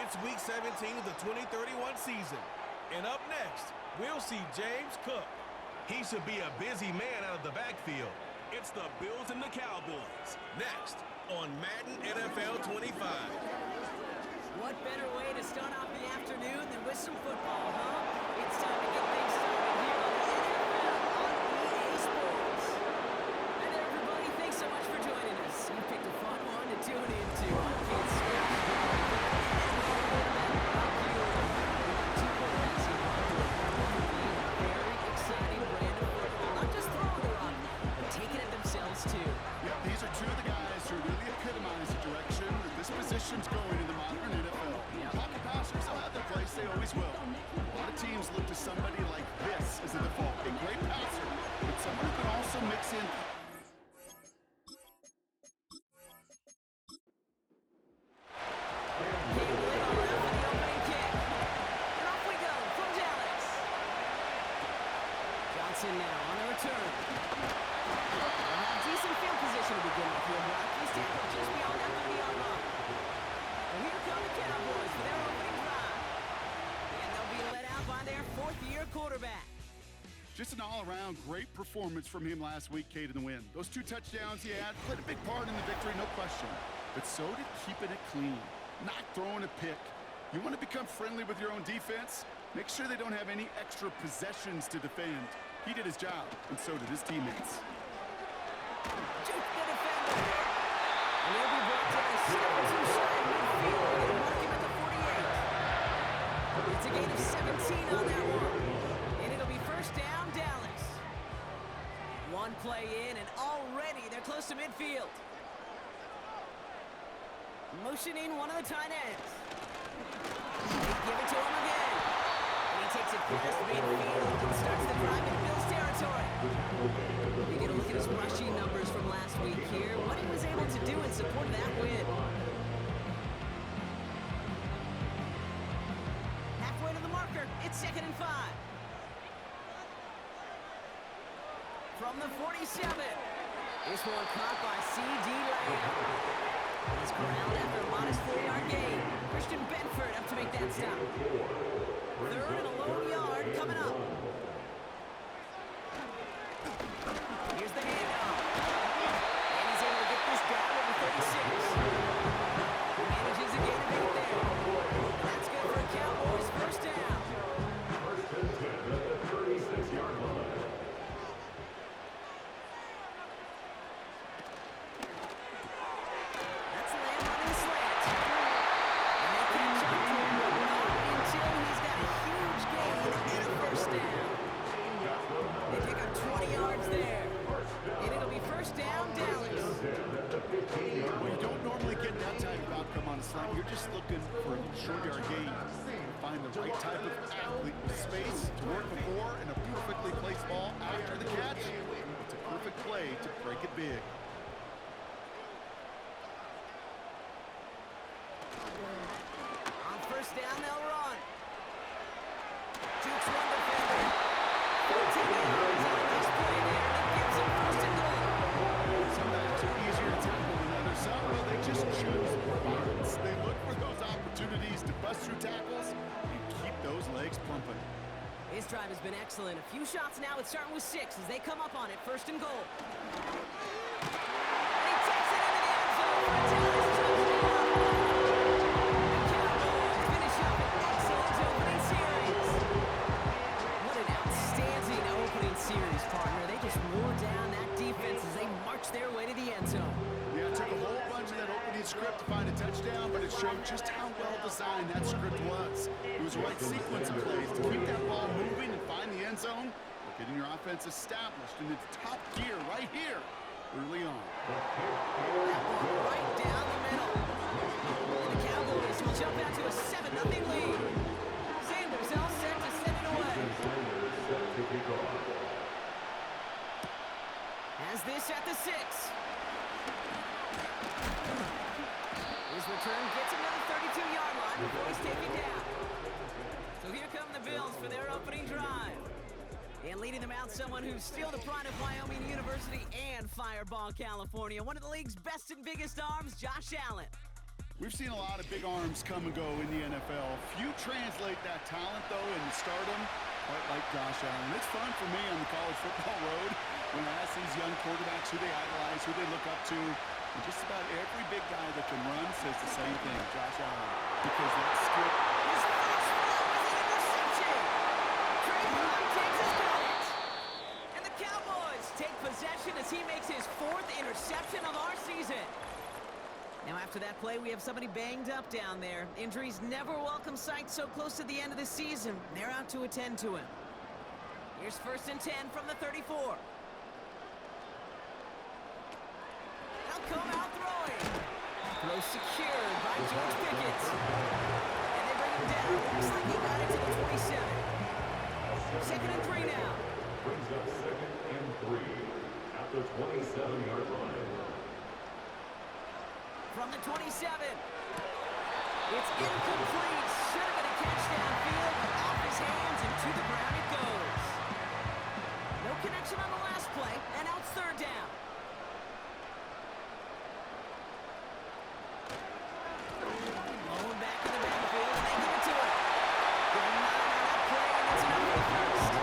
It's Week 17 of the 2031 season. And up next, we'll see James Cook. He should be a busy man out of the backfield. It's the Bills and the Cowboys. Next on Madden NFL 25. What better way to start off the afternoon than with some football, huh? It's time to get things started here on the NFL on EA Sports. Hi there, everybody. Thanks so much for joining us. You picked a fun one to tune into. I'm Kid Scott. Very exciting brand of football. Not just throwing the rock, but taking it themselves, too. Yep, these are two of the guys who really epitomize the direction that this position's going in the modern NFL. Pocket passers will have their place, they always will. A lot of teams look to somebody like this as a default. A great passer, but someone who can also mix in. Now on the return. Decent field position to begin with here, Brock. He's tackled just beyond that 30-yard line. And here come the Cowboys for their opening drive. And they'll be let out by their fourth-year quarterback. Just an all-around great performance from him last week, Cade, in the win. Those 2 touchdowns he had played a big part in the victory, no question. But so did keeping it clean, not throwing a pick. You want to become friendly with your own defense? Make sure they don't have any extra possessions to defend. He did his job, and so did his teammates. Juke the defender. And he'll be brought down a step or two shy of midfield. They're going to mark him at the 48. It's a gain of 17 on that one. And it'll be first down, Dallas. One play in, and already they're close to midfield. Motioning one of the tight ends. They give it to him again. And he takes it past midfield and starts the drive into Bills territory. You get a look at his rushing numbers from last week here. What he was able to do in support of that win. Halfway to the marker. It's 2nd and 5. From the 47. This one caught by C.D. Lamb. He's corralled after a modest 4-yard gain. Christian Benford up to make that stop. 3rd and a lone yard coming up. Here's the handoff. And he's able to get this down over 36. Manages a gain of 8 there. That's good for a Cowboys first down. First and 10 at the 36-yard line. You're just looking for a short yard gain. Find the right type of athlete with space to work before and a perfectly placed ball after the catch. It's a perfect play to break it big. On first down, they'll run. Jukes one defender. 14 yards on this play there. That gives him first and goal. Some backs are easier to tackle than others. Some, well, they just choose violence. They look for those opportunities to bust through tackles and keep those legs pumping. His drive has been excellent. A few shots now. It's starting with 6 as they come up on it. First and goal. And he takes it into the end zone for a Dallas touchdown. The Cowboys finish up an excellent opening series. What an outstanding opening series, partner. They just wore down that defense as they marched their way to the end zone. Yeah, it took a whole bunch of that opening script to find a touchdown, but it showed just how well designed that script was. It was the right sequence of plays to keep that ball moving and find the end zone, but getting your offense established in its top gear right here early on. Right down the middle. And the Cowboys will jump out to a 7-0 lead. Sanders all set to send it away. Has this at the 6. His return gets him to the 32-yard line before he's taken down. So here come the Bills for their opening drive. And leading them out, someone who's still the pride of Wyoming University and Fireball, California. One of the league's best and biggest arms, Josh Allen. We've seen a lot of big arms come and go in the NFL. Few translate that talent, though, into stardom, quite like Josh Allen. It's fun for me on the college football road when I ask these young quarterbacks who they idolize, who they look up to. And just about every big guy that can run says the same thing, Josh Allen. Because that skill... His first throw is an interception. Trayvon takes his credit. And the Cowboys take possession as he makes his 4th interception of our season. Now after that play, we have somebody banged up down there. Injuries never welcome sight so close to the end of the season. They're out to attend to him. Here's 1st and 10 from the 34. They'll come out throwing. Throw secured by George Pickett. And they bring him down. Looks like he got it to the 27. 2nd and 3 now. Brings up 2nd and 3 at the 27-yard line. From the 27. It's incomplete. Should have been a catch downfield, but off his hands and to the ground it goes. No connection on the last play, and now it's 3rd down. Rolling back in the backfield, and they give it to him. Give him 9 on that play, and that's enough for the first.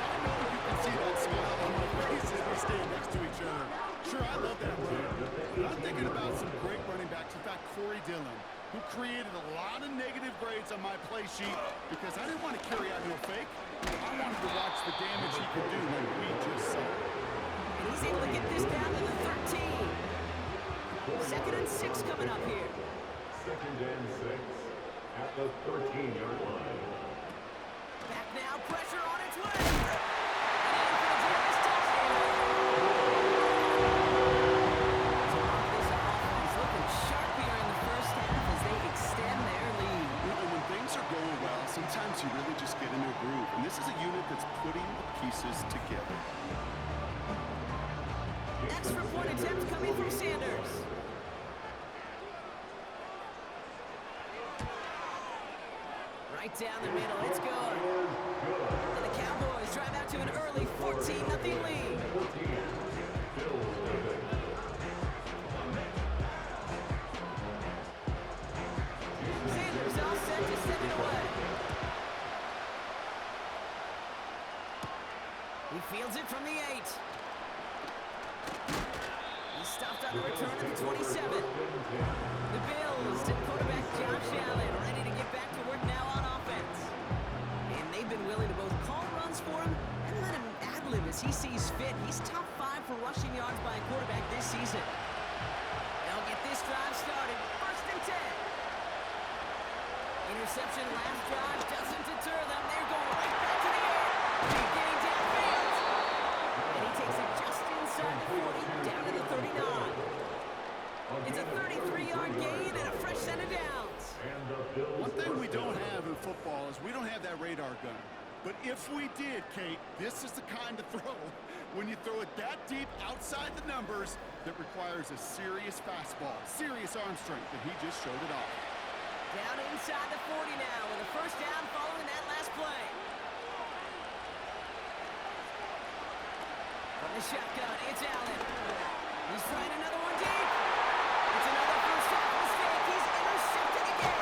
I know you can see that smile on my face as we stand next to each other. Sure, I love that run. But I'm thinking about some great running backs. In fact, Corey Dillon, who created a lot of negative grades on my play sheet because I didn't want to carry out no fake. I wanted to watch the damage he could do like we just saw. And he's able to get this down to the 13. 2nd and 6 coming up here. 2nd and 6 at the 13-yard line. Back now, pressure on its way. And in for the Jaguars touchdown. This offense looking sharp here in the first half as they extend their lead. And when things are going well, sometimes you really just get into a groove. And this is a unit that's putting the pieces together. Extra point attempt coming from Sanders. Right down the middle, it's good. And the Cowboys drive out to an early 14-0 lead. Sanders all set to send it away. He fields it from the 8. He's stopped on the return at the 27. The Bills and quarterback Josh Allen ready to get back to work now on offense. And they've been willing to both call runs for him and let him ad-lib as he sees fit. He's top 5 for rushing yards by a quarterback this season. They'll get this drive started. 1st and 10. Interception last drive doesn't deter them. They're going right back to the air. Big gain downfield. And he takes it just inside the 40, down to the 39. It's a 33-yard gain and a fresh set of downs. One thing we don't have in football is we don't have that radar gun. But if we did, Kate, this is the kind of throw, when you throw it that deep outside the numbers, that requires a serious fastball, serious arm strength, and he just showed it off. Down inside the 40 now with a 1st down following that last play. From the shotgun, it's Allen. He's trying another one deep. It's another first half mistake. He's intercepted again.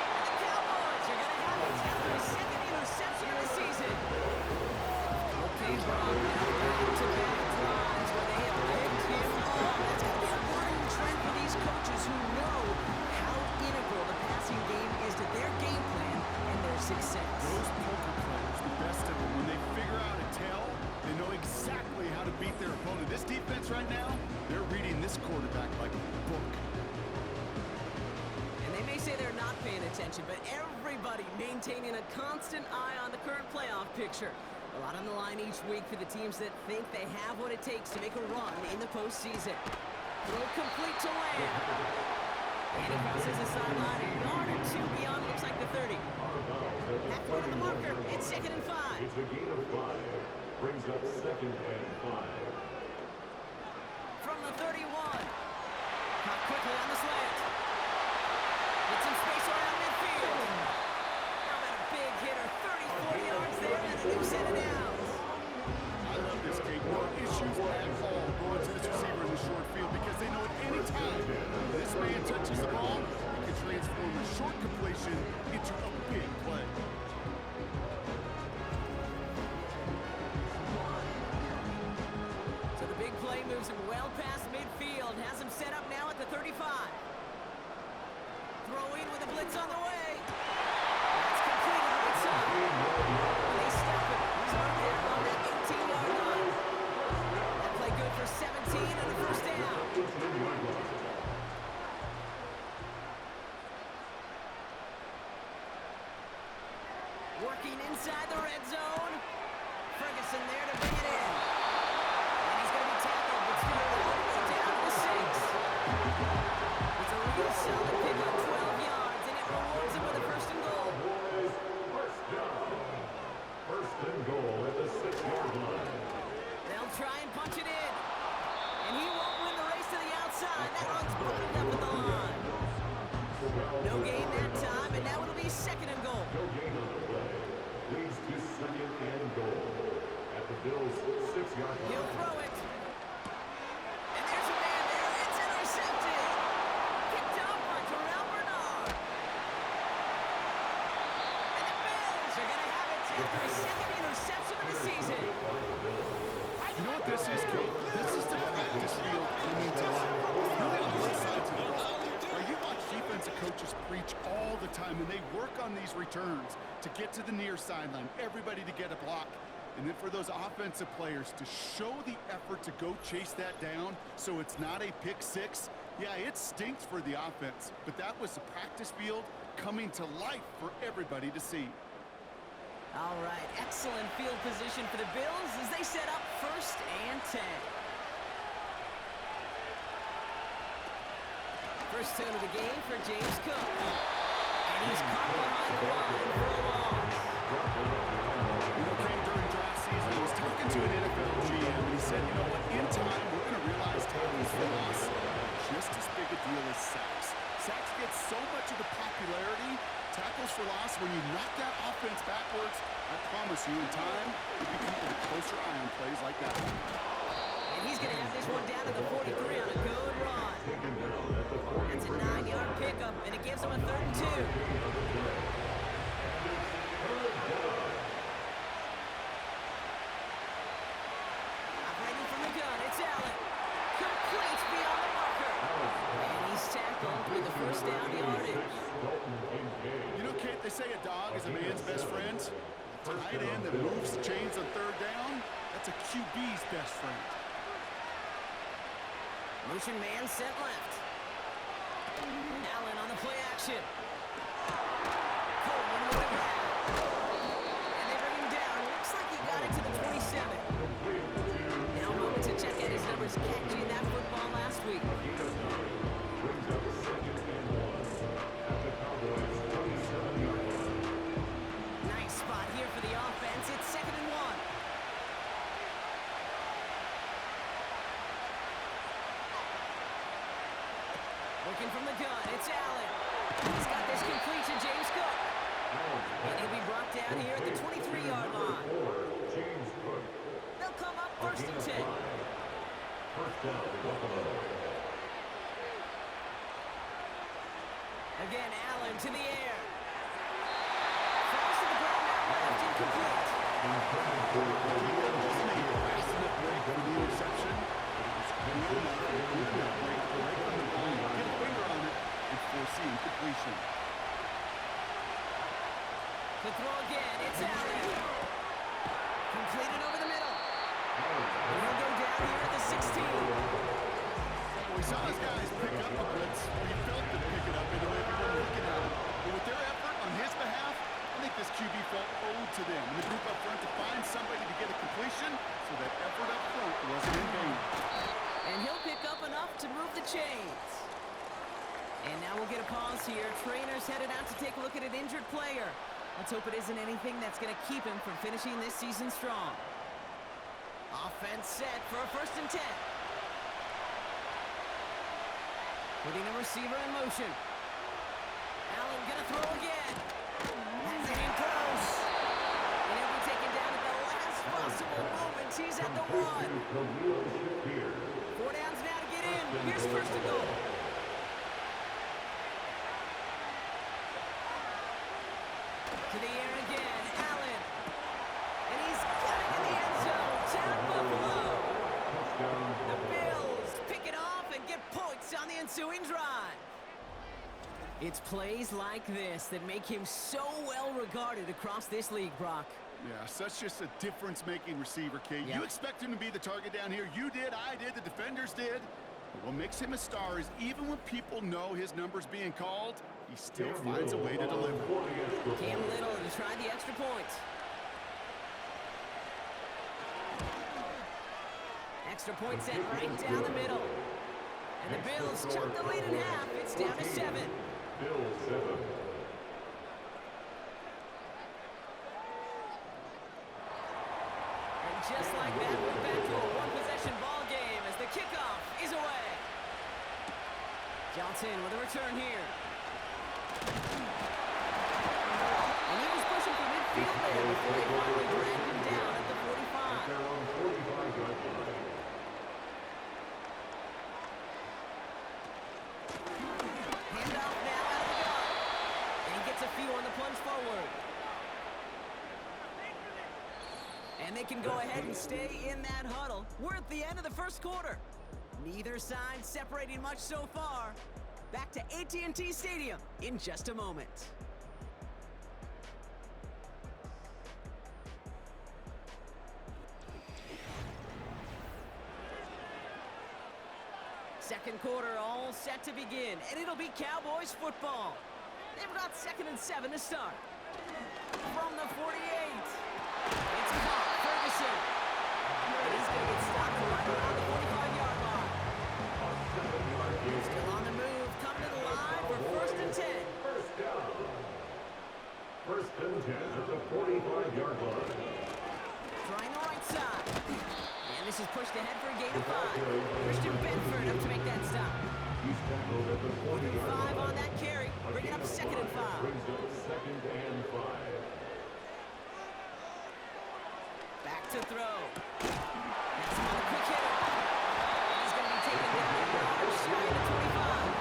And the Cowboys are going to have it after his 2nd interception of the season. Okay, Brock, now back-to-back drives where they have picked him off. That's going to be a worrying trend for these coaches who know how integral the passing game is to their game plan and their success. Those poker players, the best of them, when they figure out a tell, they know exactly how to beat their opponent. This defense right now, they're reading this quarterback like a book. And they may say they're not paying attention, but everybody maintaining a constant eye on the current playoff picture. A lot on the line each week for the teams that think they have what it takes to make a run in the postseason. Throw complete to Lamb. And he crosses the sideline a yard or 2 beyond, looks like the 30. Halfway to the marker, it's 2nd and 5. It's a gain of 5. Brings up 2nd and 5. From the 31. Caught quickly on the slant. Gets some space around midfield. How about a big hitter, 30, 40 yards there, and a new set of downs. I love this, Kate. No issues at all going to this receiver in the short field because they know at any time this this man touches the ball, he can transform a short completion into a big play. So the big play moves him well past midfield and has him set up now at the 35. Throw in with a blitz on the way. That's completed right side. They stop it. He's marked down on that 18-yard line. That play good for 17 and a first down. Working inside the red zone. Ferguson there to bring it in. And he's going to be tackled, but still all the way down to the 6. It's a real solid pickup, 12 yards, and it rewards him with a first and goal. First down. First and goal at the 6-yard line. They'll try and punch it in. And he won't win the race to the outside. That one's buttoned up at the line. No gain that time, and now it'll be second and goal. No gain on the play. Leads to second and goal at the Bills' 6-yard line. He'll throw it. And there's a man there. It's intercepted. Picked up by Terrell Bernard. And the Bills are going to have it after his second interception of the season. You know what this is, Kate? This is the practice field coming to life. Really on both sides of the ball. Now, you watch defensive coaches preach all the time, and they work on these returns to get to the near sideline, everybody to get a block. And then for those offensive players to show the effort to go chase that down so it's not a pick six, yeah, it stinks for the offense. But that was the practice field coming to life for everybody to see. All right, excellent field position for the Bills as they set up first and 10. First down of the game for James Cook. And he's caught behind the line for a loss. You know, Kate, during draft season, I was talking to an NFL GM, and he said, you know what, in time, we're going to realize tackles for loss just as big a deal as sacks. Sacks get so much of the popularity. Tackles for loss, when you knock that offense backwards, I promise you, in time, you'll be keeping a closer eye on plays like that. And he's going to have this one down to the 43 on a good run. That's a 9-yard pickup, and it gives him a 3rd and 2. Operating from the gun, it's Allen. Complete beyond the marker. And he's tackled with the first down yardage. You know, Kate, they say a dog is a man's best friend. A tight end that moves the chains on 3rd down, that's a QB's best friend. Motion man set left. Allen on the play action. Coleman with the grab. And they bring him down. Looks like he got it to the 27. Now a moment to check out his numbers catching that football last week. Nice spot here for the offense. It's 2nd and 1. Working from the gun, it's Allen. He's got this complete to James Cook. And he'll be brought down here at the 23-yard line. They'll come up 1st and 10. Again, Allen to the air. Fires to the ground out left, incomplete. Completion. To throw again, it's Allen. Completed over the middle. And he'll go down here at the 16. We saw his guys pick up the blitz. We felt them pick it up in the way we were looking at it. But with their effort on his behalf, I think this QB felt owed to them. And the group up front to find somebody to get a completion, so that effort up front wasn't in vain. And he'll pick up enough to move the chains. And now we'll get a pause here. Trainer's headed out to take a look at an injured player. Let's hope it isn't anything that's going to keep him from finishing this season strong. Offense set for a 1st and 10. Putting a receiver in motion. Allen going to throw again. Has it in close. And he'll be taken down at the last possible moment. He's at the 1. 4 downs now to get in. Here's 1st and goal. To the air again, Allen. And he's got it in the end zone. Down Buffalo. The Bills pick it off and get points on the ensuing drive. It's plays like this that make him so well regarded across this league, Brock. Yeah, such just a difference-making receiver, Kate. Yeah. You expect him to be the target down here. You did, I did, the defenders did. But what makes him a star is even when people know his number's being called, he still finds a way to deliver. Cam Little to try the extra point. Extra point set right down the middle. And the Bills chop the lead in half. It's down to 7. Bills 7. And just like that, we're back to a one-possession ball game as the kickoff is away. Johnson with a return here. And he was pushing for midfield there before they finally dragged him down at the 45. They're on 45-yard line. Handoff now out of the gun. And he gets a few on the plunge forward. And they can go ahead and stay in that huddle. We're at the end of the first quarter. Neither side separating much so far. Back to AT&T Stadium in just a moment. Second quarter all set to begin, and it'll be Cowboys football. They've got 2nd and 7 to start. From the 48. It's caught, Ferguson. And he's going to get stopped right around the 45-yard line. Still on the move, coming to the line for 1st and 10. First down. 1st and 10 at the 45-yard line. Trying the right side. And this is pushed ahead for a gain of 5. Christian Benford up to make that stop. He's tackled at the 40-yard 5 line. on that carry, bringing up 2nd and 5. Brings up 2nd and 5. Back to throw. That's another quick hitter. And he's going to be taken down at the shy of the 25.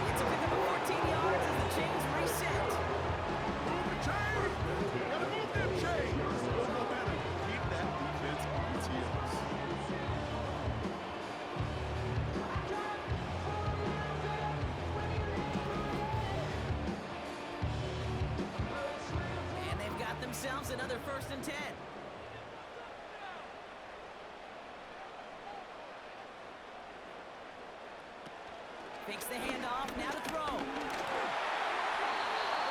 It's a pick up of 14 yards as the chains reset. Move the chains! Gotta move them chains! Momentum. Keep that defense on its heels. And they've got themselves another 1st and 10. Fakes the handoff, now to throw. They'll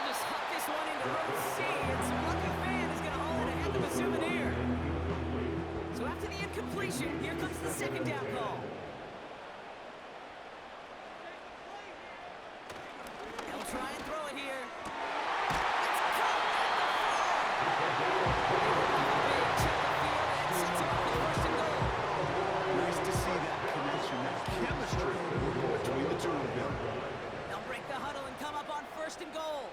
just huck this one into row C, and some lucky fan is going to haul in a heck of a souvenir. So after the incompletion, here comes the 2nd down call. They'll try and throw it here. It's caught at the 4. Big check the field and sets him up with 1st and goal. Nice to see that connection, that chemistry between the two of them. They'll break the huddle and come up on 1st and goal.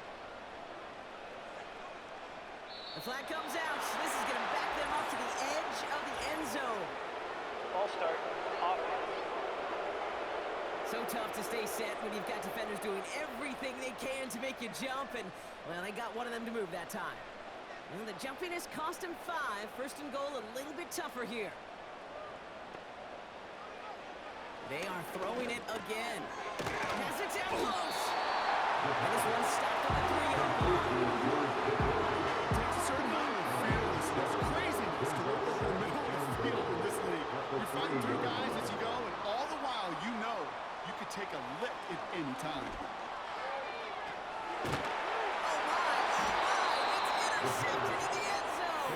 The flag comes out. This is going to back them up to the edge of the end zone. Ball start. Offense. So tough to stay set when you've got defenders doing everything they can to make you jump, and, well, they got one of them to move that time. And the jumpiness cost him 5. 1st and goal a little bit tougher here. They are throwing it again. Has it down close. And this one's stopped on the 3-yard line. Takes a certain amount of fearlessness, craziness to look over the middle of the field in this league. You're fighting through guys as you go, and all the while you know you could take a lick at any time. Oh my, it's intercepted in the end zone.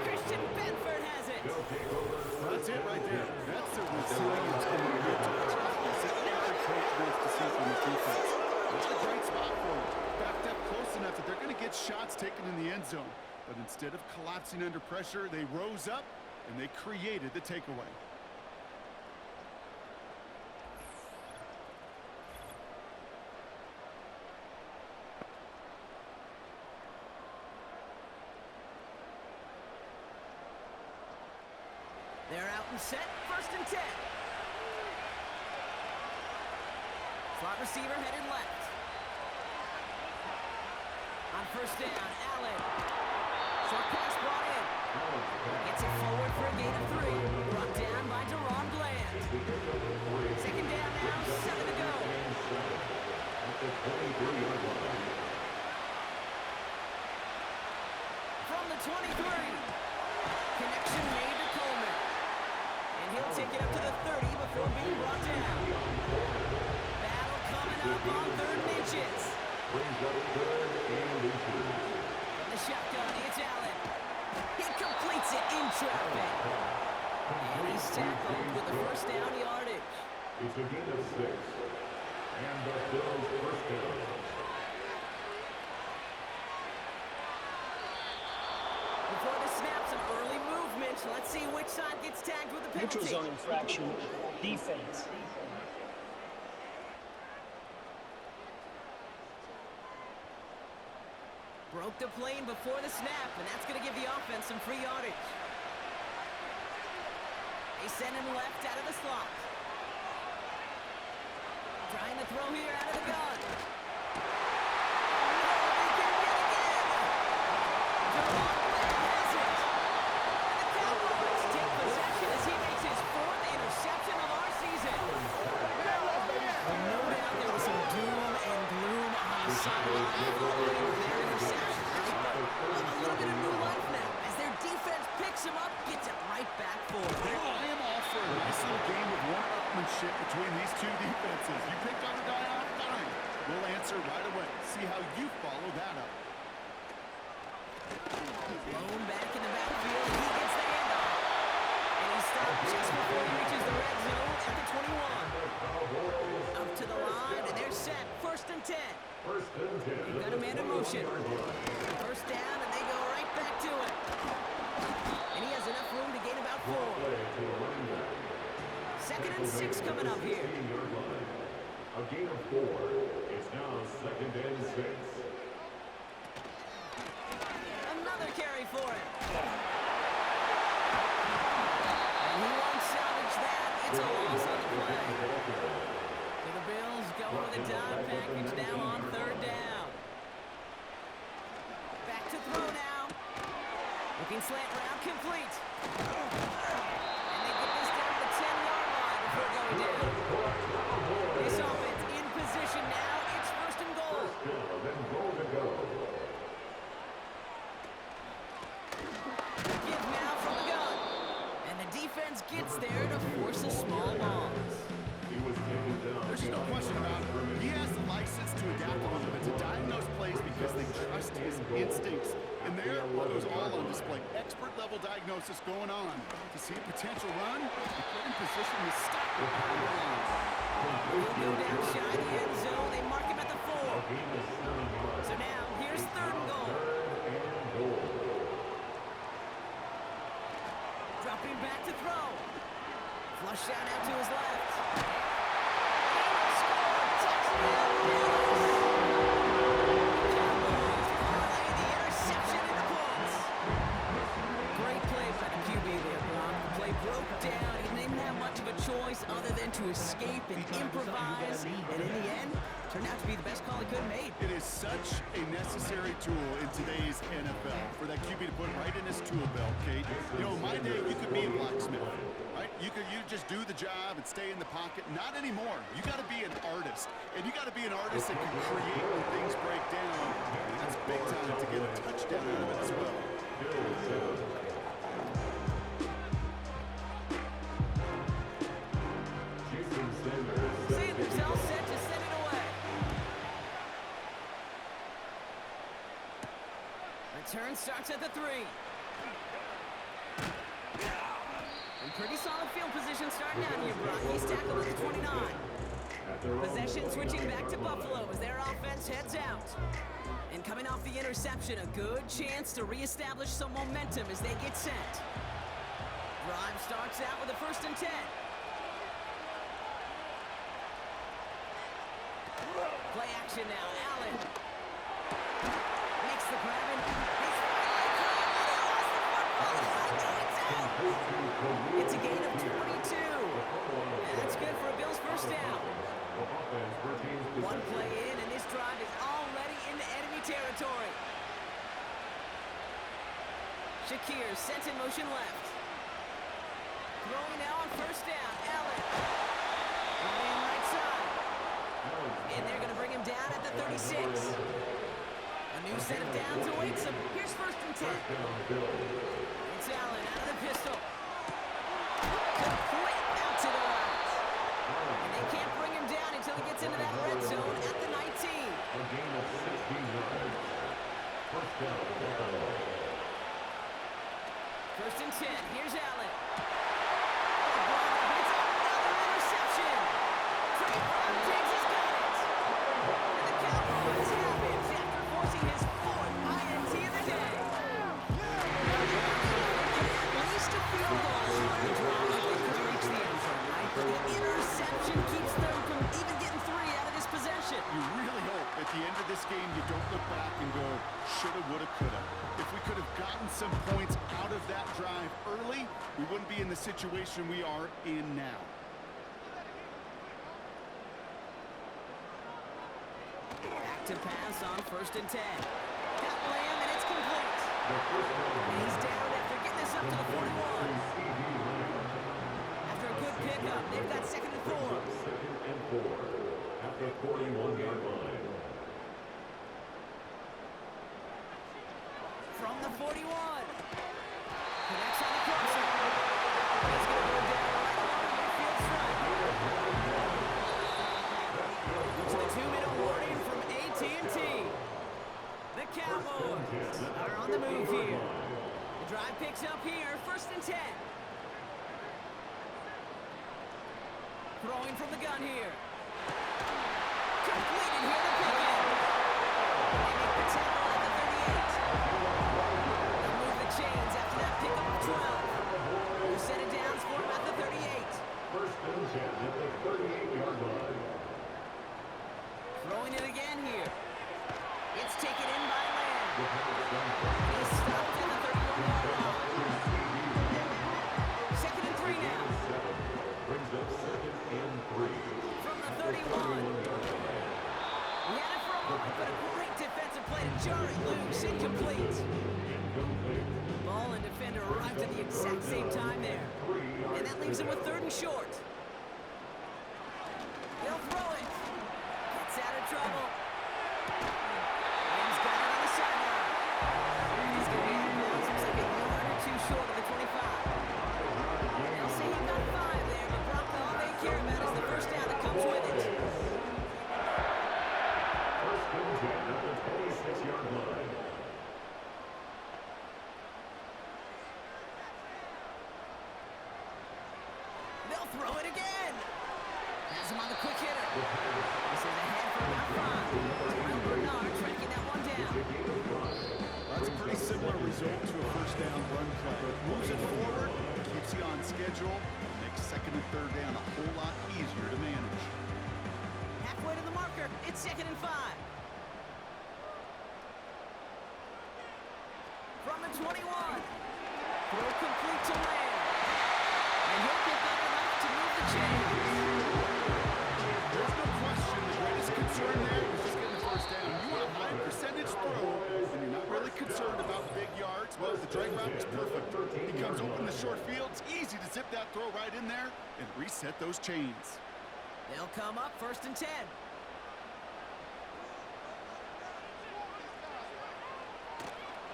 Christian Benford has it. That's it right there. That's the resilience in the good touch. That's every coach wants to see from his defense. That's a great spot for him. Backed up close enough that they're going to get shots taken in the end zone. But instead of collapsing under pressure, they rose up and they created the takeaway. They're out and set. 1st and 10. Slot receiver headed left. On first down, Allen. Short pass brought in. Gets it forward for a gain of 3. Brought down by Deron Bland. Second down now, 7 to go. From the 23. Connection made to Coleman. And he'll take it up to the 30 before being brought down. Battle coming up on 3rd and inches. From the shotgun, it's Allen. He completes it in traffic. And he's tackled with the first down yardage. It's a gain of 6. And the Bills first down. Before the snap, some early movement. Let's see which side gets tagged with the Neutral penalty. zone infraction. Defense. Broke the plane before the snap, and that's going to give the offense some free yardage. They send him left out of the slot. Trying to throw here out of the gun. I am all for a nice little game of one-upmanship between these two defenses. You picked on the guy off, fine. We'll answer right away. See how you follow that up. Blown back in the backfield. He gets the handoff. And he stopped just before he reaches the red zone at the 21. Up to the line, and they're set. 1st and 10. They've got a man in motion. First down, and they go right back to it. And he has enough room to gain about 4. 2nd and 6 coming up here. A gain of 4. It's now 2nd and 6. Another carry for him. And he won't salvage that. It's a loss on the play. So the Bills go with a dime package now on 3rd down. Back to throw now. Looking slant route complete. And they get this down to the 10-yard line before going down. This offense in position now. It's 1st and goal. Give now from the gun. And the defense gets there to force a small loss. There's no question about it. He has the license to adapt a little bit, to diagnose plays because they trust his instincts. And there it was all on display. Expert level diagnosis going on. To see a potential run, and put in position to stop it. He'll go down shy the end zone. They mark him at the 4. So now, here's 3rd and goal. Dropping back to throw. Flush out to his left. Score! Touchdown! Cowboys parlay the interception into points. Great play by the QB there, Brock. The play broke down. He didn't have much of a choice other than to escape and improvise. And in the end, turned out to be the best call he could have made. It is such a necessary tool in today's NFL for that QB to put right in his tool belt, Kate. You know, in my day, you could be a blacksmith, right? You just do the job and stay in the pocket. Not anymore. You got to be an artist, and you got to be an artist that can create when things break down. That's big time to get a touchdown out of it as well. Sanders all set to send it away. Return starts at the 3. And pretty solid field position starting out here, Brock. He's tackled at the 29. Possession switching back to Buffalo as their offense heads out. And coming off the interception, a good chance to reestablish some momentum as they get set. Drive starts out with a 1st and 10. Play action now, Allen. Makes the grab and he's it's a gain of 22. That's good for a Bills first down. One play in, and this drive is already into enemy territory. Shakir sent in motion left. Throwing now on first down. Allen. Running right side. And they're going to bring him down at the 36. A new set of downs awaits him. Here's first and 10. It's Allen out of the pistol. Complete out to the right. And they can't bring him down until he gets into that red zone at the 19. A gain of 16 yards. First down, Buffalo. First and 10. Here's Allen. It's another interception. Trayvon Diggs has got it. And the Cowboys have it after forcing his fourth INT of the day. At least a field goal on the drive if they could reach the end zone, right? But the interception keeps them from even getting 3 out of this possession. You really hope at the end of this game you don't look back and go, shoulda, woulda, coulda. If we could have gotten some points out of that drive early, we wouldn't be in the situation we are in now. Back to pass on first and 10. Got Lamb, and it's complete. And he's down after getting this up to the 41. After a good pickup, they've got second and 4. Second and 4 at the 41-yard line. From the 41. Connects on the crosser. He's going to go down right along midfield front. To the 2-minute warning from AT&T. The Cowboys are on the move here. The drive picks up here, first and 10. Throwing from the gun here. Completed here, the pick-in. They make the tackle at the 38. They'll move the chains after that pickup of 12. New set of downs for him at the 38. First and 10 at the 38-yard line. Throwing it again here. It's taken in by Lamb. He's stopped at the 31-yard line. Second and 3 now. Brings up second and 3. From the 31. He had it for a moment, but a great defensive play to jar it loose. Incomplete. Ball and defender arrived at the exact same time there. And that leaves him with third and short. They'll throw it. Gets out of trouble. Lamb's got it on the sideline. He's going to be out of bounds. Looks like a yard or two short of the 25. They'll say he got 5 there, but Brock, all they care about is the first down that comes with it. First and 10 at the 26-yard line. They'll throw it again. Has him on the quick hitter. This is ahead for about 5. Terrell Bernard trying to get that one down. That's a pretty similar result to a first down run play. Moves it forward, keeps you on schedule, makes second and third down a whole lot easier to manage. Halfway to the marker. It's second and 5. From the 21. Throw complete to Lamb. And he'll pick up enough to move the chains. There's no question the greatest concern there is just getting the first down. You want a high percentage throw, and you're not really concerned about big yards. Well, the drag route was perfect. He comes open the short field. It's easy to zip that throw right in there and reset those chains. They'll come up first and 10.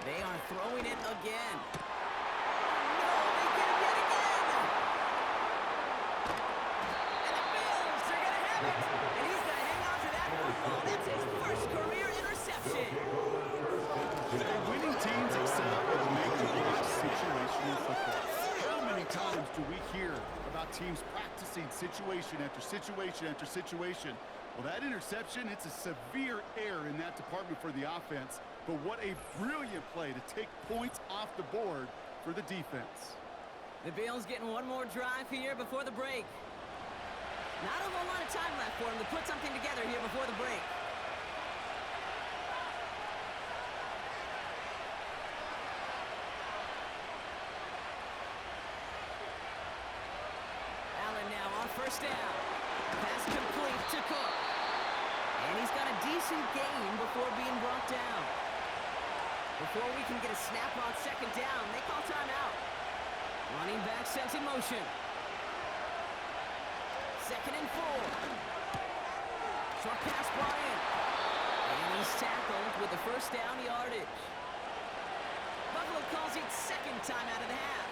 They are throwing it again. No, they get it yet again. And the Bills are going to have it. And he's going to hang on to that football. That's his first career interception. Winning teams excel at making situational football. How many times do we hear about teams practicing situation after situation after situation? Well, that interception, it's a severe error in that department for the offense. But what a brilliant play to take points off the board for the defense. The Bills getting one more drive here before the break. Not a whole lot of time left for them to put something together here before the break. Allen now on first down. Pass complete to Cook. And he's got a decent gain before being brought down. Before we can get a snap on second down, they call timeout. Running back sent in motion. 2nd and 4. Short pass brought in. And he's tackled with the first down yardage. Buffalo calls it second time out of the half.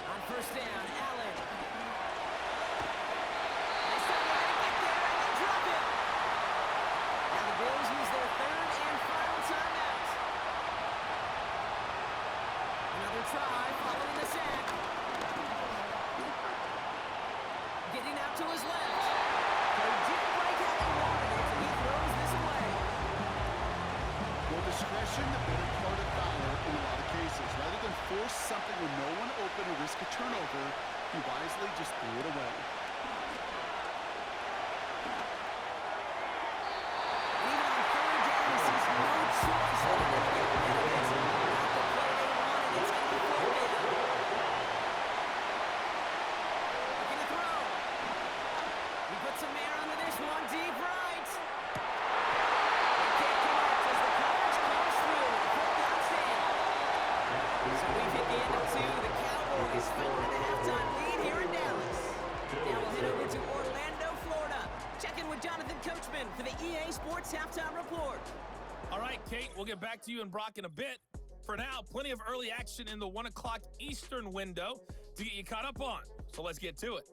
On first down, Allen. Nice time to get there and then drop it. Now the Bills use their third and final timeout. Another try following the sack. Getting out to his left. They didn't break how they wanted it, and he throws this away. Well, discretion, the better part of valor in a lot of cases. Rather than force something with no one open or risk a turnover, he wisely just threw it away. Even on third down, he sees no choice other than to get rid of it. Not the play they wanted. It's going to be fourth down. Looking to throw. He puts some air under this one, deep right. They can't connect as the coverage comes through. Fourth down stand. So we've hit the end of two. The Cowboys fighting the halftime lead here in Dallas. Now we'll head over to Orlando, Florida. Check in with Jonathan Coachman for the EA Sports Halftime Report. All right, Kate, we'll get back to you and Brock in a bit. For now, plenty of early action in the 1 o'clock Eastern window to get you caught up on. So let's get to it.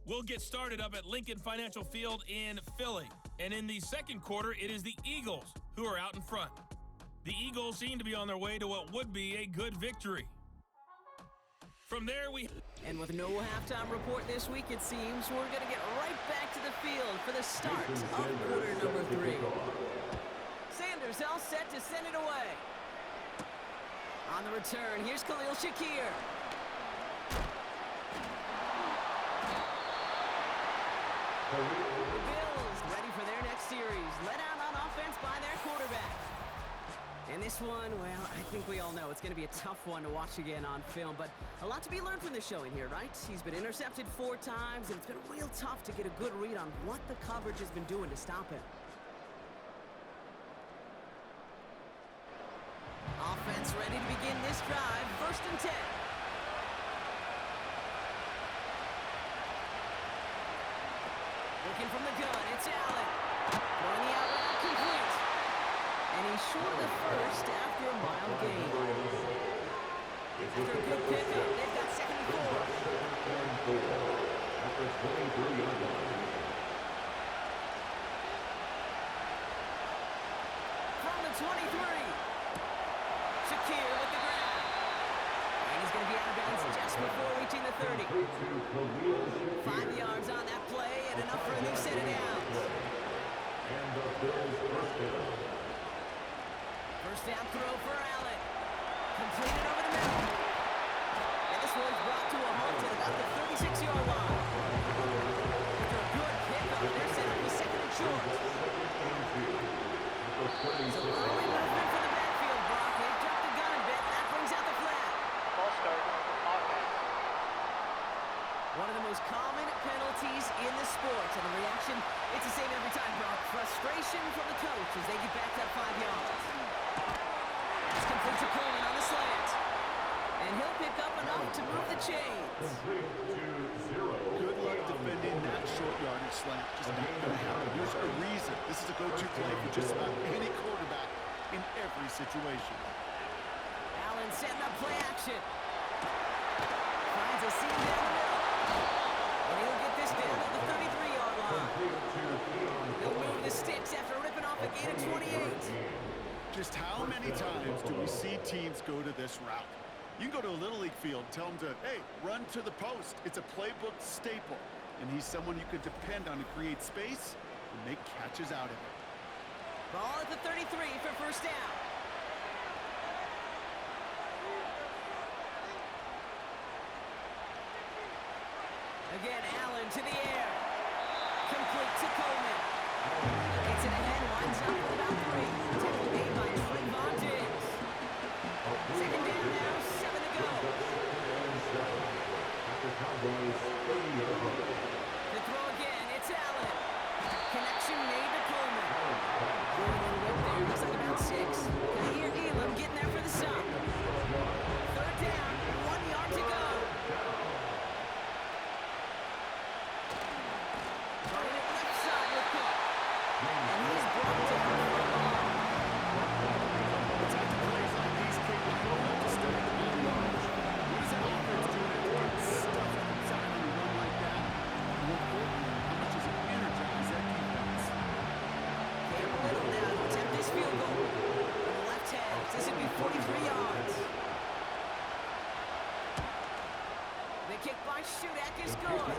We'll get started up at Lincoln Financial Field in Philly. And in the second quarter, it is the Eagles who are out in front. The Eagles seem to be on their way to what would be a good victory. From there, And with no halftime report this week, it seems we're going to get right back to the field for the start of quarter number 3. Sanders all set to send it away. On the return, here's Khalil Shakir. The Bills ready for their next series, led out on offense by their quarterback. And this one, well, I think we all know it's going to be a tough one to watch again on film, but a lot to be learned from this showing here, right? He's been intercepted 4 times, and it's been real tough to get a good read on what the coverage has been doing to stop him. Offense ready to begin this drive, 1st and 10. Looking from the gun, it's Allen. Throwing the out route complete. And he's short of first after a mild gain. After a good pickup, they've got 2nd and 4. After 23 yards. From the 23. Shakir with the grab. And he's going to be out of bounds just before reaching the 30. 5 yards on that play and enough for a new set of downs. And the Bills first down. First down throw for Allen. Completed over the middle. And this one's brought to a halt at about the 36-yard line. After a good pickup, they're set up with 2nd and short. So early movement for the backfield, Brock. They jumped the gun a bit. That brings out the flag. Ball start. Offense. One of the most common penalties in the sport. And the reaction, it's the same every time, Brock. Frustration from the coach as they get back that 5 yards. That's complete to Coleman on the slant. And he'll pick up enough to move the chains. Good luck defending that short yardage slant. Just not going to happen. There's a reason. This is a go-to play for just about any quarterback in every situation. Allen setting up play action. Finds a seam down the middle. And he'll get this down to the 33-yard line. He'll move the sticks after ripping off a gain of 28. Just how many times do we see teams go to this route? You can go to a Little League field, tell them to, hey, run to the post. It's a playbook staple. And he's someone you can depend on to create space and make catches out of it. Ball at the 33 for first down. Again, Allen to the air. Complete to Coleman. Gets it ahead, winds up with about 3. Tackle made by Trayvon Diggs. 2nd down now, 7 to go. The throw again, it's Allen. Connection made to Coleman. Going in right there, looks like And he's brought down for a loss. The type of plays like these, Kate, will go up to study the ball yards. What is that offense doing to get stuffed inside on a run like that? And more importantly, how much does it energize that defense? Cam Little now to attempt this field goal. On the left hash, this would be 43 yards. The kick by Shudak is good.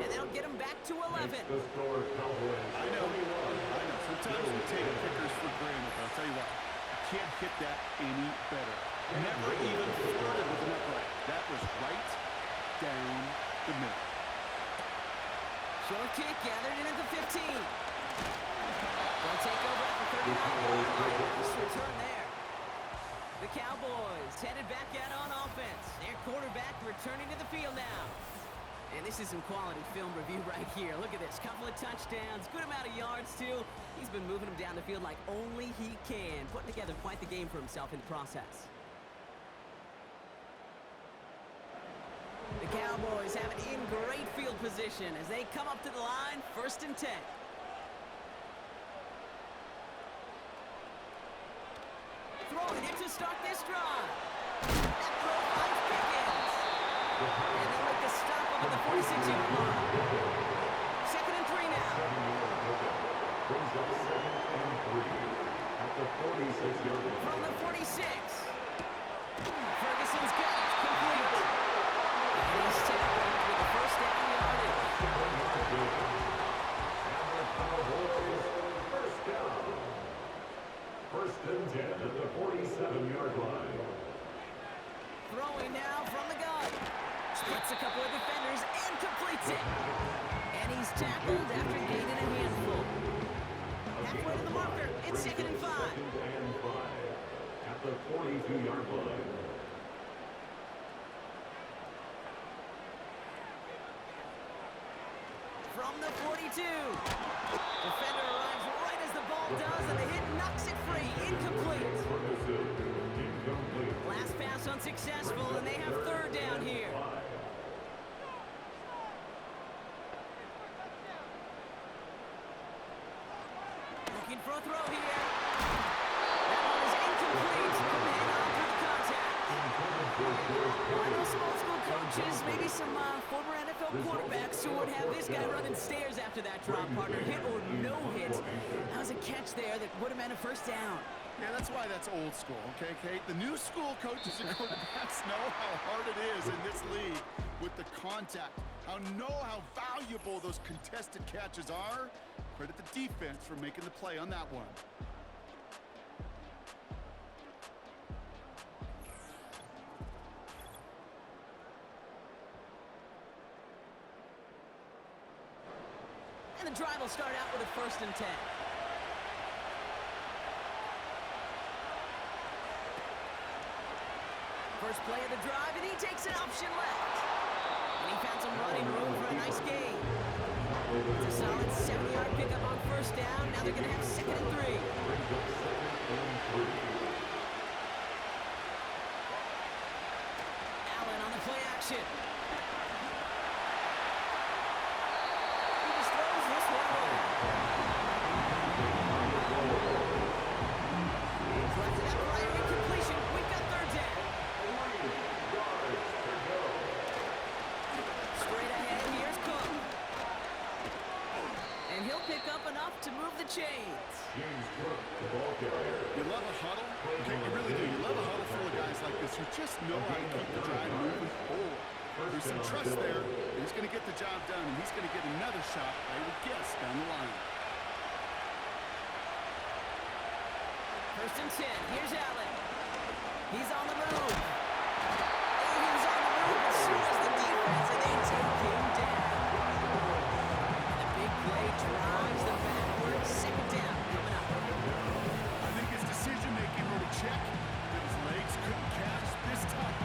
And they'll get him back to 11. The score, Cowboys. I know. Sometimes we take kickers for granted, but I'll tell you what, you can't hit that any better. Never even flirted with an upright. That was right down the middle. Short kick gathered in at the 15. They'll take over at the 39-yard line. Nice return there. The Cowboys headed back out on offense. Their quarterback returning to the field now. And this is some quality film review right here. Look at this. Couple of touchdowns. Good amount of yards, too. He's been moving them down the field like only he can. Putting together quite the game for himself in the process. The Cowboys have it in great field position as they come up to the line, 1st and 10. Throwing it to start this drive. That throw finds Pickens. And they make the stop up at the 46-yard line. 2nd and 3 now. Brings up 2nd and 3 at the 46-yard line. From the 46. Ferguson's got it. Complete. And he's tackled with the 1st down yardage. And the Cowboys, 1st down. 1st and 10 at the 47-yard line. Throwing now from the gun. Splits a couple of defenders and completes it. And he's tackled after gaining a handful. Halfway to the marker. It's 2nd and 5. 2nd and 5 at the 42-yard line. From the 42. Defender arrives right as the ball does, and the hit knocks it free. Incomplete. Incomplete. Last pass unsuccessful, and they have 3rd down here. Looking for a throw here. That one is incomplete. Couldn't hang on through the contact. I know some old school coaches, maybe some former NFL quarterbacks who would have this guy running stairs after that drop, partner. Hit or no hit. That was a catch there that would have meant a 1st down. Yeah, that's why that's old school, okay, Kate? The new school coaches and quarterbacks know how hard it is in this league with the contact. Know how valuable those contested catches are. Credit the defense for making the play on that one. And the drive will start out with a 1st and 10. First play of the drive, and he takes an option left. And he found some running room for a nice gain. It's a solid 7-yard pickup on 1st down. Now they're going to have 2nd and 3. Allen on the play action. He just throws this one away. Collected that prior incompletion. We've got 3rd down. Straight ahead, here's Cook. And he'll pick up enough to move the chains. James Cook, the ball carrier. You love a huddle? Okay, you really do. You love a huddle full of guys like this who just know how to keep the drive moving forward. There's some trust there. He's going to get the job done, and he's going to get another shot, I would guess, down the line. 1st and 10. Here's Allen. He's on the move. And he's on the move as soon as the defense, and they take him down. The big play drives them backwards. 2nd down coming up. I think his decision-making wrote a check that his legs couldn't catch this time.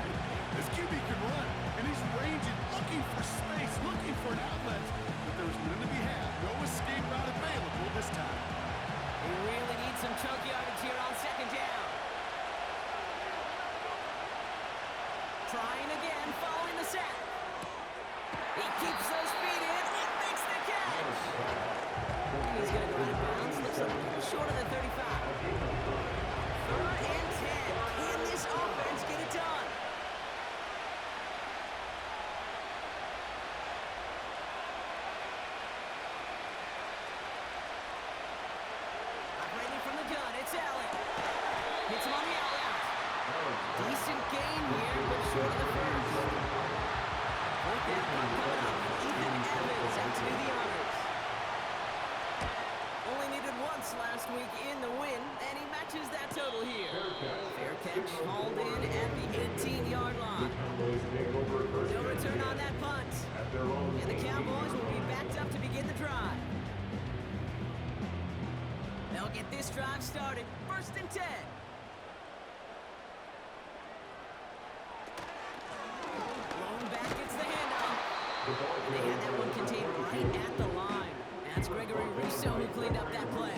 This QB can run, and he's ranging, looking for space, looking for an outlet. But there was none to be had. No escape route available this time. They really need some chunk yardage here on 2nd down. Trying again, following the sack. He keeps those feet in and makes the catch. Decent gain here, but short of the first. Fourth down coming up. Ethan Evans out to do the honors. Only needed once last week in the win, and he matches that total here. Fair catch hauled in at the 18-yard line. No return on that punt. And the Cowboys will be backed up to begin the drive. They'll get this drive started. 1st and 10. Long back gets the handoff. And they had that one contained right at the line. That's Gregory Rousseau who cleaned up that play.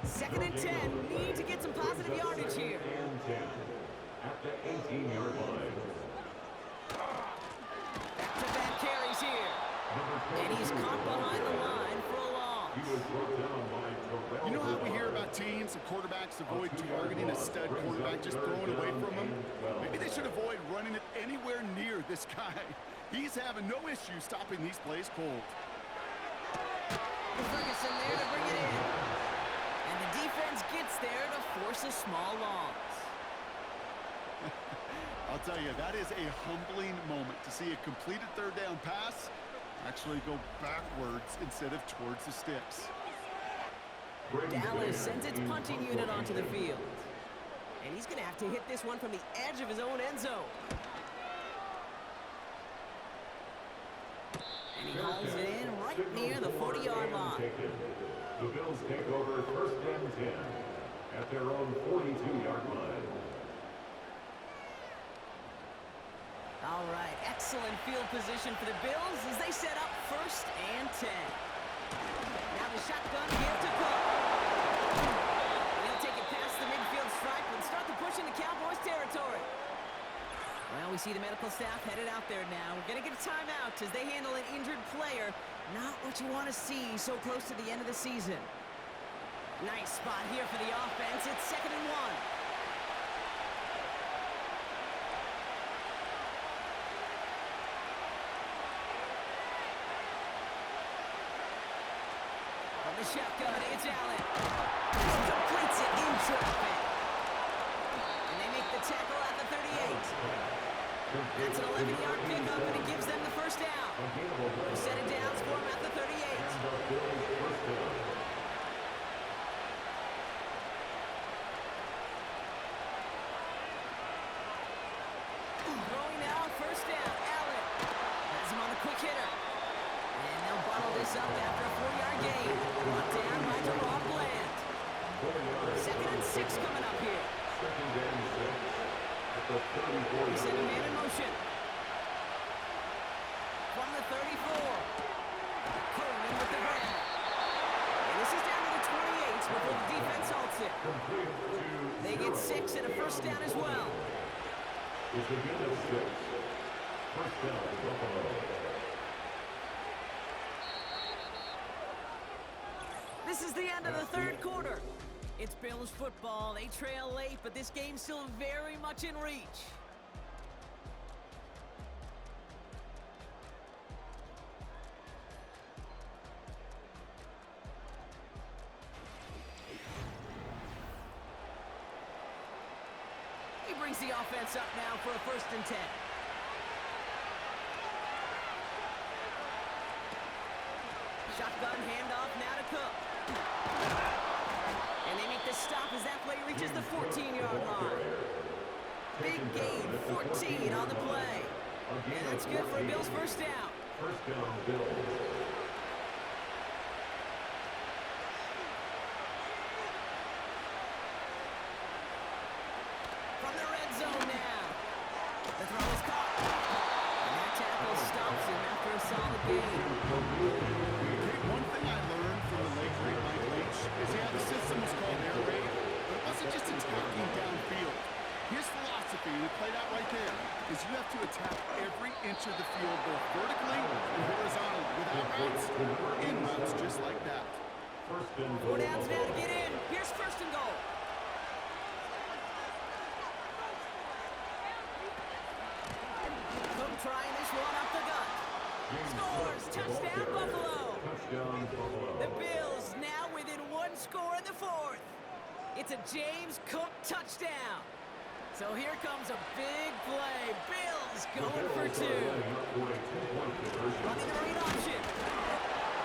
2nd and 10. Need to get some positive yardage here. At the 18-yard line. Back-to-back carries here. And he's caught behind the line for a loss. You know how we hear about teams and quarterbacks avoid targeting a stud quarterback, just throwing away from him? Maybe they should avoid running it anywhere near this guy. He's having no issue stopping these plays cold. Ferguson there to bring it in. And the defense gets there to force a small loss. I'll tell you, that is a humbling moment to see a completed 3rd down pass actually go backwards instead of towards the sticks. Dallas sends its punting unit onto the field. And he's going to have to hit this one from the edge of his own end zone. And he hauls it in right near the 40-yard line. The Bills take over 1st and 10 at their own 42-yard line. All right, excellent field position for the Bills as they set up 1st and 10. Now the shotgun give to Cook. And he'll take it past the midfield stripe and start the push into Cowboys territory. Well, we see the medical staff headed out there now. We're going to get a timeout as they handle an injured player. Not what you want to see so close to the end of the season. Nice spot here for the offense. It's 2nd and 1. From the shotgun, it's Allen. Completes it in traffic. And they make the tackle at the 38. That's an 11-yard pickup, and it gives them the 1st down. No set it downs for him at the 38. Throwing now on 1st down, Allen has him on a quick hitter. And they'll bottle this up after a 4-yard gain. Brought down by Jerome Bland. 2nd and 6 coming up here. He sent a man in motion. From the 34. Coleman with the grab. And this is down to the 28 before the defense halts it. They get 6 and a 1st down as well. It's a good of 6. 1st down, Buffalo. This is the end of the 3rd quarter. It's Bills football. They trail late, but this game's still very much in reach. He brings the offense up now for a 1st and 10. Shotgun handoff now to Cook. And they make the stop as that play reaches the 14-yard line. Big gain, 14 on the play. And that's good for a Bills 1st down. 1st down, Bills. From the red zone now. The throw is caught. And that tackle stops him after a solid gain. One thing I learned from the late great Mike Leach is the system was called air raid, but it wasn't just attacking downfield. His philosophy, and it played out right there, is you have to attack every inch of the field, both vertically and horizontally, without routes or in routes just like that. 4 downs now to get in. Here's 1st and goal. Cook trying this one up the gut. Scores! Touchdown, Buffalo! Touchdown, Buffalo. The Bills now within 1 score in the 4th. It's a James Cook touchdown. So here comes a big play. Bills going for two. Running the read option.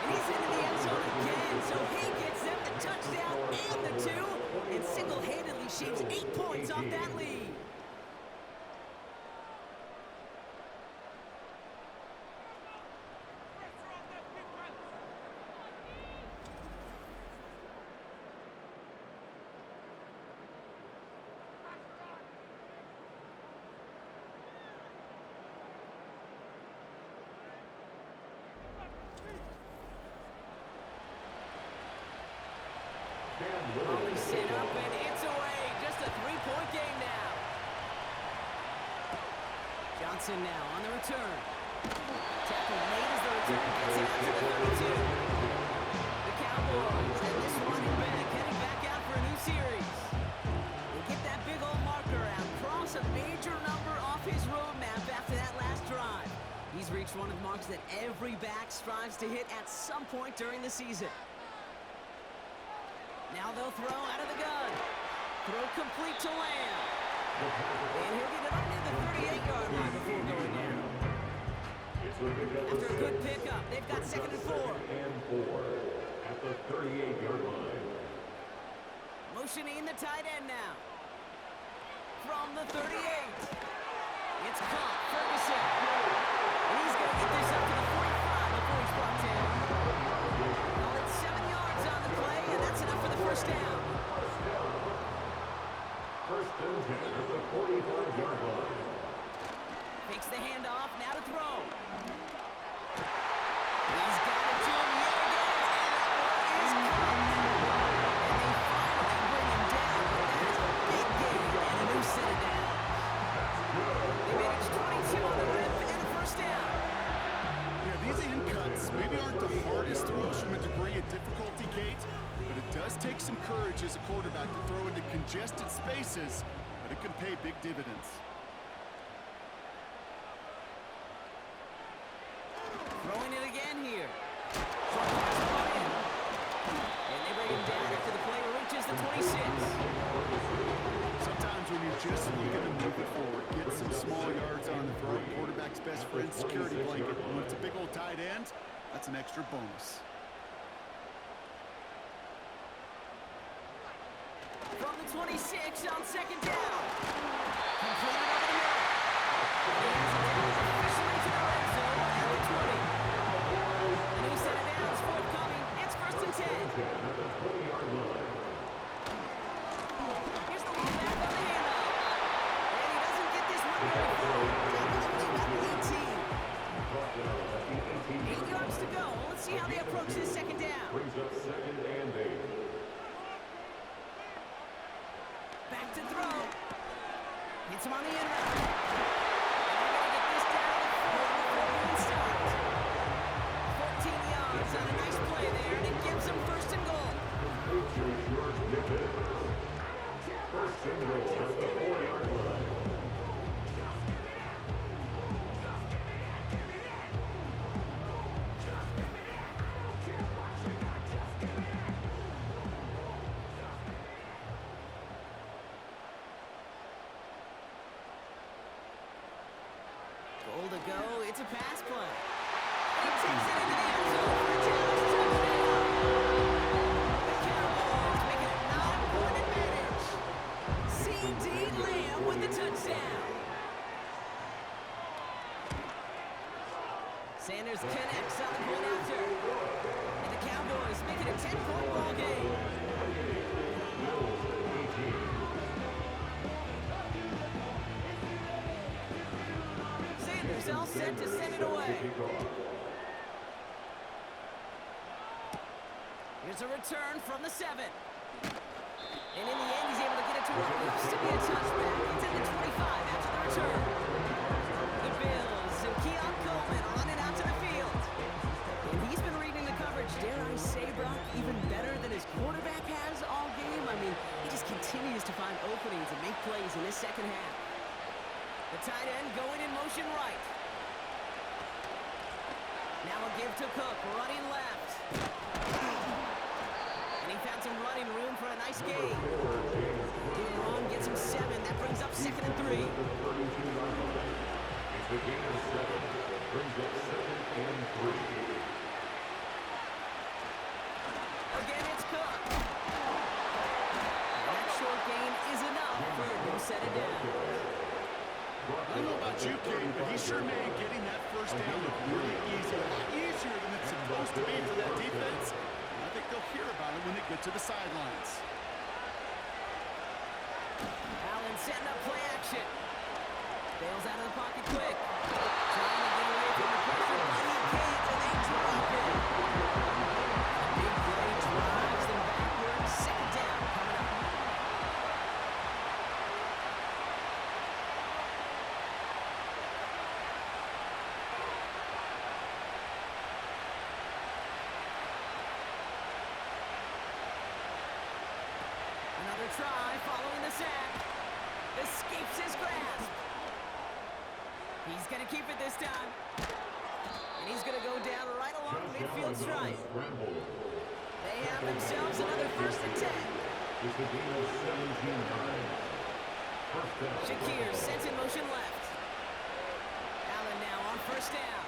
And he's into the end zone again. So he gets them the touchdown and the two. And single-handedly shaves 8 points off that lead. Early set up, and it's away. Just a 3-point game now. Johnson now on the return. Tackle late as the return gets it out to the 32. The Cowboys and this running back heading back out for a new series. They get that big old marker out, cross a major number off his roadmap after that last drive. He's reached one of the marks that every back strives to hit at some point during the season. Now they'll throw out of the gun. Throw complete to Lamb. And he'll get it up near the 38-yard line before going down. After a good pickup, they've got 2nd and 4. At the 38-yard line. Motioning the tight end now. From the 38. It's caught. Ferguson. And he's going to get this up to the 45 before he's brought down. Call it 7 yards on the play, and that's enough for the first down. First and 10 at the 45-yard line. Takes the handoff, now to throw. He's got it to him yet again, and that ball is caught. And they finally bring him down. That is a big gain and a new set of downs. They managed 22 on the rip and a first down. Yeah, these in cuts maybe aren't the hardest throws from a degree of difficulty, Kate, but it does take some courage as a quarterback to throw into congested spaces, but it can pay big dividends. Throwing it again here. Short pass ball in. And they bring him down after the play reaches the 26. Sometimes when you're just looking to move it forward, get some small yards on the throw, quarterback's best friend, security blanket. When it's a big old tight end, that's an extra bonus. From the 26 on 2nd down. Completed over the middle. And he has it down officially to the red zone at the 20. A new set of downs forthcoming. It's 1st and 10. Here's the ball back on the handoff. And he doesn't get this one very far. Tackle at the 18. 8 yards to go. Let's see how they approach this 2nd down. Brings up 2nd and 8. Back to throw. Hits him on the end route. And they're going to get this down to the 4 before being stopped. 14 yards on a nice play there, and it gives them 1st and goal. First and goal at the 4-yard line. Goal to go. It's a pass play. And he takes it into the end zone for a touchdown. The Cowboys making it 9-point advantage. C.D. Lamb with the touchdown. Sanders connects on the point after. And the Cowboys make it a 10-point ball game. Sanders all set to send it away. Here's a return from the 7. And in the end, he's able to get it to what looks to be a touchback. It's at the 25 after the return. The Bills and Keon Coleman on it out to the field. And he's been reading the coverage, dare I say, Brock, even better than his quarterback has all game. I mean, he just continues to find openings and make plays in this second half. The tight end going in motion right. Now a give to Cook, running left. And he found some running room for a nice gain. Doing long, gets him 7. That brings up 2nd and 3. It's a gain of 7. That brings up 2nd and 3. Again, it's Cook. That short gain is enough for him to set it down. I don't know about you, Kate, but he sure made getting that first down look really easy. A lot easier than it's supposed to be for that defense. And I think they'll hear about it when they get to the sidelines. Allen setting up play action. Bails out of the pocket quick. Trying to get away from the pressure, but he can't, and they drop it. Big play drives them backwards. 2nd down coming up. Another try following the sack. Escapes his grasp. He's going to keep it this time. And he's going to go down right along the midfield stripe. They have themselves another 1st and 10. It's a gain of 17-9. First down. Shakir sets in motion left. Allen now on 1st down.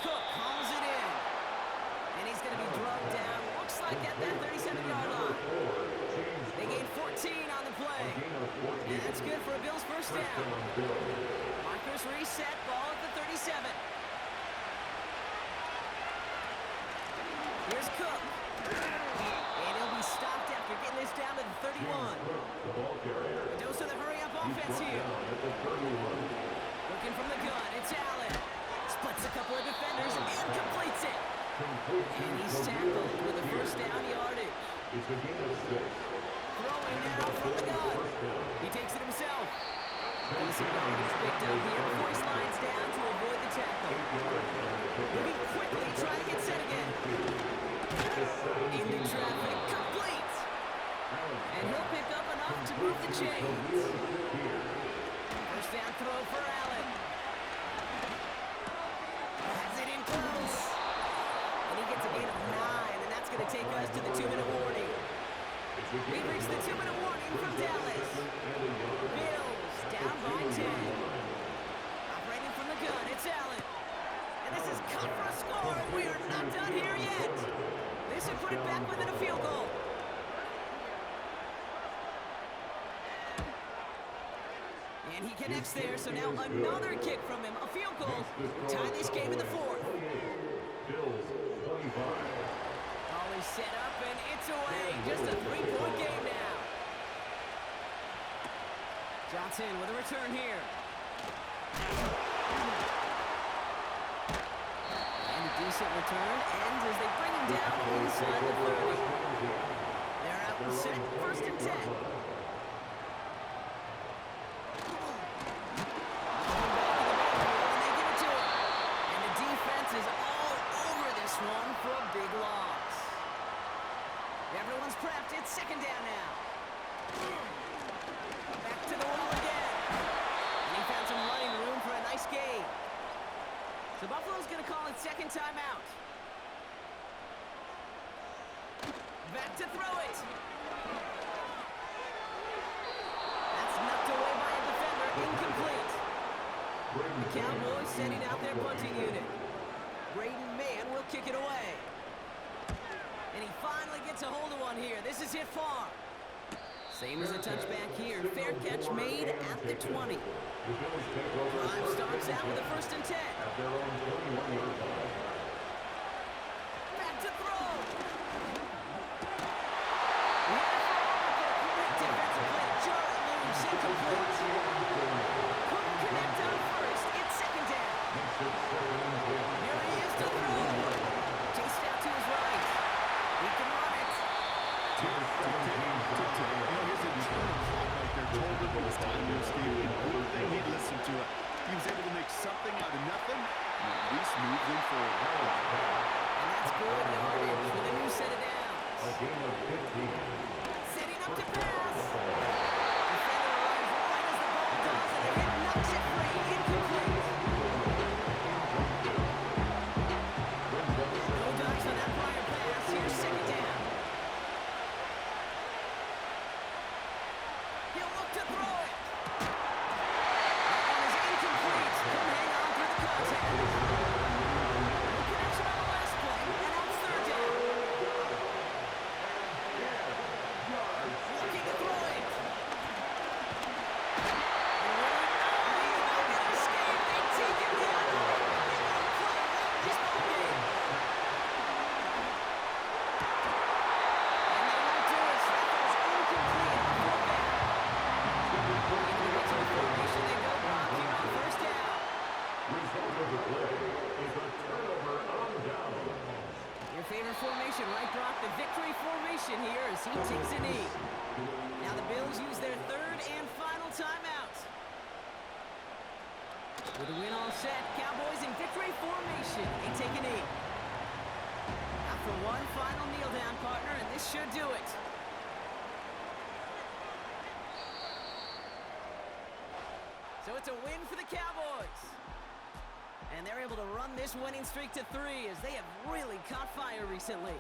Cook hauls it in. And he's going to be drugged down. Looks like at that 37-yard line. They gain 14 on the play. And that's good for a Bills 1st down. Markers reset, ball at the 37. Here's Cook. And he'll be stopped after getting this down to the 31. A dose of the hurry-up offense here. Looking from the gun, it's Allen. Splits a couple of defenders and completes it. And he's tackled with the 1st down yardage. It's a gain of 6. Throwing now from the gun. He takes it himself. Decent yardage picked up here before he slides down to avoid the tackle. Moving quickly, trying to get set again. Into traffic, complete. And he'll pick up enough to move the chains. 1st down throw for Allen. Has it in close. And he gets a gain of 9, and that's going to take us to the 2-minute warning. We reach the 2-minute warning from Dallas. Bills down by 10. Operating from the gun, it's Allen. And this is cut for a score, and we are not done here yet. This would put it back within a field goal. And he connects there, so now another kick from him. A field goal to tie this game in the 4th. Bills 25. Always set up, and it's away. Just a 3-point game now. Johnson with a return here. And a decent return ends as they bring him down inside the 30. They're out and set, 1st and 10. One for a big loss. Everyone's prepped. It's 2nd down now. Back to the wall again. And he found some running room for a nice gain. So Buffalo's going to call it 2nd timeout. Back to throw it. That's knocked away by a defender. Incomplete. The Cowboys sending out their punting unit. Braden Mann will kick it away. And he finally gets a hold of one here. This is hit far. Same as a touchback here. Fair catch made at the 20. Drive starts out with a 1st and 10. Back to throw. Great defensive play. Jarrett moves incomplete. Couldn't connect on 1st. It's 2nd down. Here he is to throw. Chased out to his right. He can run it. His internal clock right there told him it was time to Steve. And good thing he listened to it. He was able to make something out of nothing and at least move them forward. And that's good yardage with a new set of downs. A gain of 15. Setting up to pass. Defender arrives right as the ball does, and the hit knocks it free. Incomplete. No dice on that prior pass. Here's 2nd down. formation here as he takes a knee. Now the Bills use their third and final timeout. With the win all set, Cowboys in victory formation. They take a knee. Now for one final kneel down, partner, and this should do it. So it's a win for the Cowboys. And they're able to run this winning streak to 3 as they have really caught fire recently.